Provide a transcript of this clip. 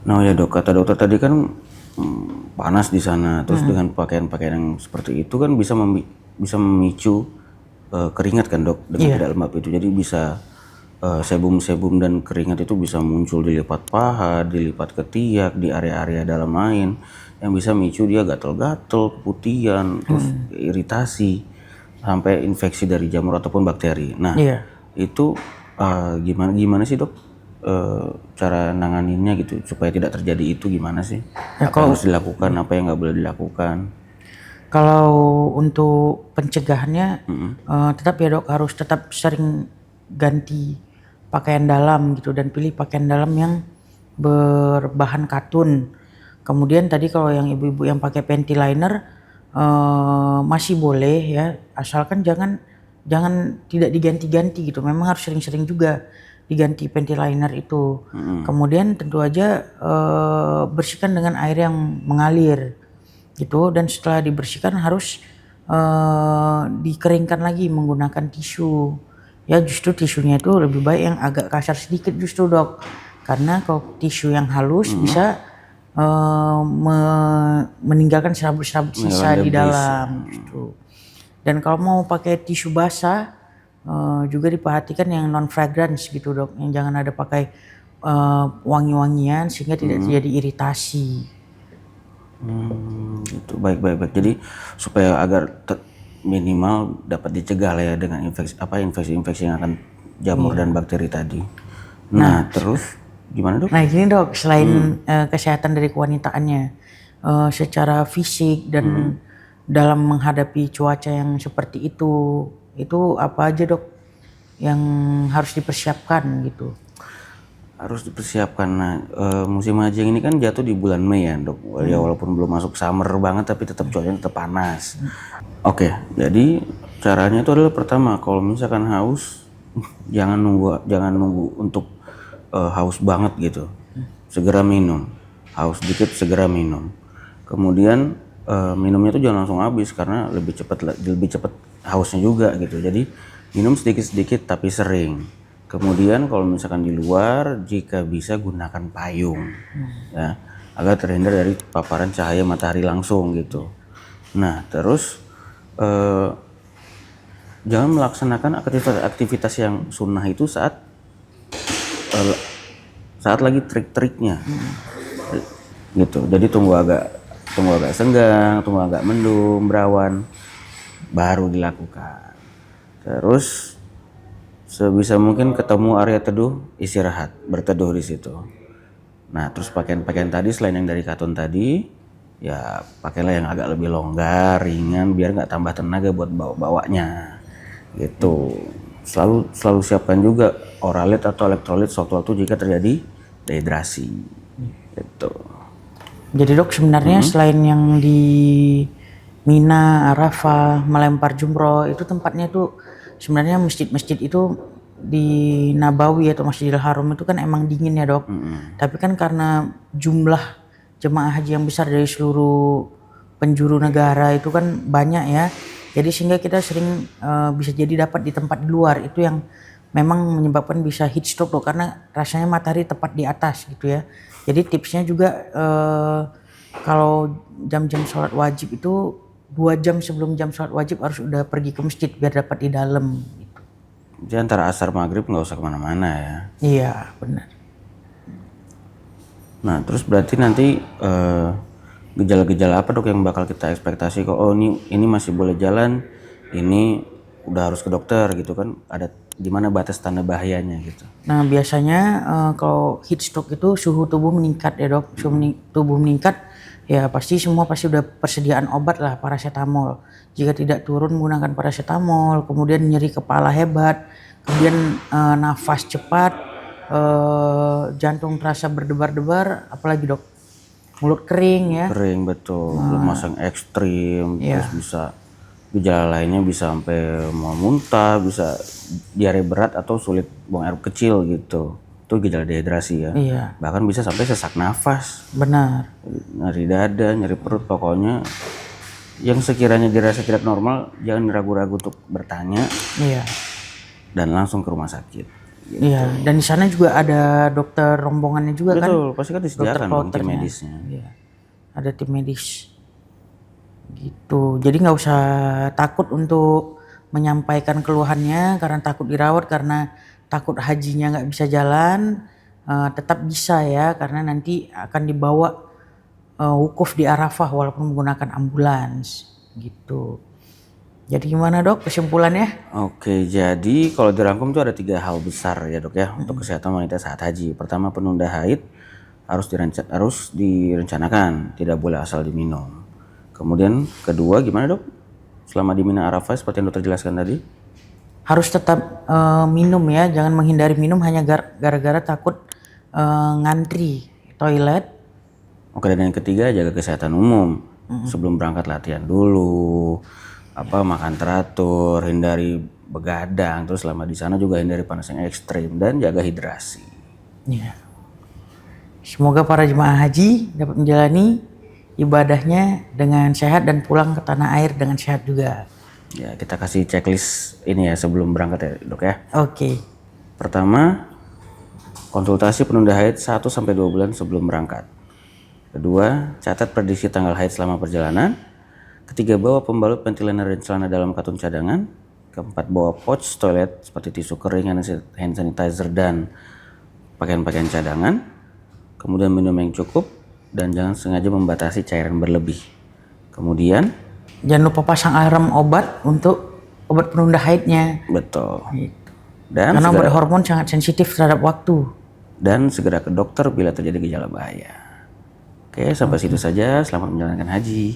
Nah ya dok, kata dokter tadi kan panas di sana, terus dengan pakaian-pakaian yang seperti itu kan bisa memicu keringat kan dok, dengan Iya. tidak lembab itu. Jadi bisa sebum-sebum dan keringat itu bisa muncul di lipat paha, di lipat ketiak, di area-area dalam main, yang bisa memicu dia gatal-gatal, keputihan, terus iritasi, sampai infeksi dari jamur ataupun bakteri. Nah Iya. itu gimana sih dok cara nanganinnya gitu supaya tidak terjadi itu, gimana sih? Ya Apa yang harus kalau dilakukan, apa yang nggak boleh dilakukan? kalau untuk pencegahannya tetap ya dok, harus tetap sering ganti pakaian dalam gitu dan pilih pakaian dalam yang berbahan katun. Kemudian tadi kalau yang ibu-ibu yang pakai panty liner masih boleh ya, asalkan jangan tidak diganti-ganti gitu. Memang harus sering-sering juga diganti panty liner itu. Kemudian tentu aja bersihkan dengan air yang mengalir gitu, dan setelah dibersihkan harus dikeringkan lagi menggunakan tisu. Ya justru tisunya itu lebih baik yang agak kasar sedikit justru dok, karena kalau tisu yang halus bisa meninggalkan serabut-serabut sisa di Debris. dalam gitu. Dan kalau mau pakai tisu basah juga diperhatikan yang non fragrance gitu dok, yang jangan ada pakai wangi-wangian sehingga tidak terjadi iritasi. Gitu. Baik. Jadi supaya agar minimal dapat dicegah lah ya dengan infeksi yang akan jamur dan bakteri tadi. Nah, terus gimana dok? Nah gini dok, selain kesehatan dari kewanitaannya, secara fisik dan dalam menghadapi cuaca yang seperti itu apa aja dok yang harus dipersiapkan gitu? Harus dipersiapkan. Nah, musim haji ini kan jatuh di bulan Mei ya dok. Ya walaupun belum masuk summer banget tapi tetap cuacanya tetap panas. Oke, jadi caranya itu adalah pertama, kalau misalkan haus jangan nunggu untuk haus banget gitu. Segera minum. Haus dikit segera minum. Kemudian minumnya tuh jangan langsung habis karena lebih cepat hausnya juga gitu. Jadi minum sedikit-sedikit tapi sering. Kemudian kalau misalkan di luar, jika bisa gunakan payung ya, agar terhindar dari paparan cahaya matahari langsung gitu. Nah terus jangan melaksanakan aktivitas yang sunnah itu saat lagi trik-triknya gitu. Jadi tunggu agak senggang, tunggu agak mendung, berawan, baru dilakukan. Terus sebisa mungkin ketemu area teduh, istirahat, berteduh di situ. Nah, terus pakaian-pakaian tadi selain yang dari katun tadi, ya pakailah yang agak lebih longgar, ringan, biar nggak tambah tenaga buat bawanya, gitu. Selalu siapkan juga oralit atau elektrolit sewaktu-waktu jika terjadi dehidrasi, gitu. Jadi dok sebenarnya selain yang di Mina, Arafah, melempar jumroh itu tempatnya tuh sebenarnya masjid-masjid itu di Nabawi atau Masjidil Haram itu kan emang dingin ya dok. Tapi kan karena jumlah jemaah haji yang besar dari seluruh penjuru negara itu kan banyak ya. Jadi sehingga kita sering bisa jadi dapat di tempat di luar itu yang memang menyebabkan bisa heat stroke dok, karena rasanya matahari tepat di atas gitu ya. Jadi tipsnya juga kalau jam-jam sholat wajib itu 2 jam sebelum jam sholat wajib harus udah pergi ke masjid biar dapat di dalam. Jadi antara asar maghrib nggak usah kemana-mana ya. Iya benar. Nah, terus berarti nanti gejala-gejala apa dok yang bakal kita ekspektasi kok, oh ini masih boleh jalan, ini udah harus ke dokter gitu kan, ada gimana batas tanda bahayanya gitu. Nah biasanya kalau heat stroke itu suhu tubuh meningkat ya dok. Suhu tubuh meningkat ya pasti udah persediaan obat lah, paracetamol. Jika tidak turun menggunakan paracetamol, kemudian nyeri kepala hebat, kemudian nafas cepat, jantung terasa berdebar-debar, apalagi dok mulut kering ya. Kering betul, lemas yang ekstrim, terus bisa gejala lainnya bisa sampai mau muntah, bisa diare berat atau sulit buang air kecil gitu. Itu gejala dehidrasi ya. Iya. Bahkan bisa sampai sesak nafas, Benar. nyeri dada, nyeri perut, pokoknya yang sekiranya dirasa tidak normal jangan ragu-ragu untuk bertanya Iya. dan langsung ke rumah sakit. Iya, dan di sana juga ada dokter rombongannya juga kan? Betul, pasti kan Dokter disediakan dong tim kloternya. medisnya. Iya, ada tim medis. Gitu. Jadi nggak usah takut untuk menyampaikan keluhannya karena takut dirawat, karena takut hajinya nggak bisa jalan. Tetap bisa ya, karena nanti akan dibawa wukuf di Arafah walaupun menggunakan ambulans gitu. Jadi gimana dok kesimpulannya? Oke, jadi kalau dirangkum itu ada 3 hal besar ya dok ya untuk kesehatan wanita saat haji. Pertama, penunda haid harus direncanakan, tidak boleh asal diminum. Kemudian kedua, gimana dok? Selama di Mina Arafah seperti yang dokter jelaskan tadi? Harus tetap minum ya, jangan menghindari minum hanya gara-gara takut ngantri toilet. Oke, dan yang ketiga, jaga kesehatan umum. Sebelum berangkat latihan dulu, makan teratur, hindari begadang, terus selama di sana juga hindari panas yang ekstrim dan jaga hidrasi. Ya. Semoga para jemaah haji dapat menjalani ibadahnya dengan sehat dan pulang ke tanah air dengan sehat juga. Ya, kita kasih checklist ini ya sebelum berangkat ya dok ya. Oke. Pertama, konsultasi penunda haid 1-2 bulan sebelum berangkat. Kedua, catat prediksi tanggal haid selama perjalanan. Ketiga, bawa pembalut pentiliner dan celana dalam kantong cadangan. Keempat, bawa pouch toilet seperti tisu kering, hand sanitizer, dan pakaian-pakaian cadangan. Kemudian minum yang cukup dan jangan sengaja membatasi cairan berlebih. Kemudian, jangan lupa pasang alarm obat untuk obat penunda haidnya. betul. Gitu. Dan Karena obat segera, hormon sangat sensitif terhadap waktu. dan segera ke dokter bila terjadi gejala bahaya. Oke, sampai situ saja. Selamat menjalankan haji.